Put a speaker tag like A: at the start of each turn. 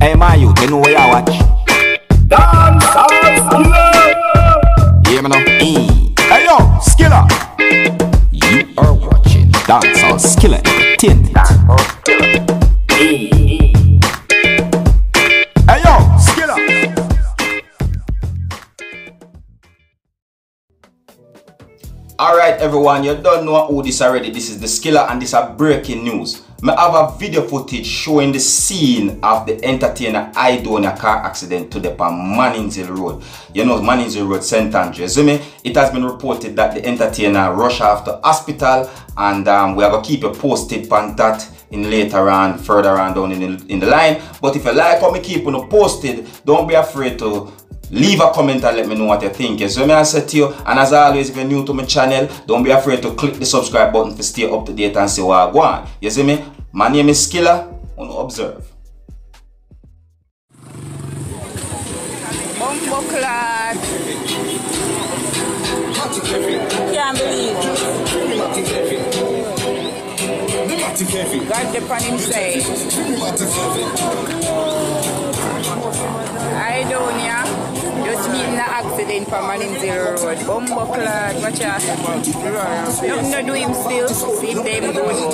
A: Hey, my youth, you know where you watch? Dance Skiller! Yeah, man. Hey, yo, Skiller! You are watching Dancehall Skiller Entertainment. Hey, yo, Skiller! Alright, everyone, you don't know who this already. This is the Skiller, and this is breaking news. I have a video footage showing the scene of the entertainer Ido in a car accident today on Manningsville Road. You know, Manningsville Road, St. Andrews. It has been reported that the entertainer rushed off to hospital, and we are going to keep you posted on that in later on, further on down in the line. But if you like how me keep you posted, don't be afraid to leave a comment and let me know what you think. So I say to you, and as always, if you're new to my channel, don't be afraid to click the subscribe button to stay up to date and see what I go on. You see me? My name is Skiller. Observe.
B: Bumbleclad. Can't believe it. God depend him say. I don't ya. Just meeting an accident from Manningsville Road. Bumbleclad. Watch out. Nothing to do him still. See him them going.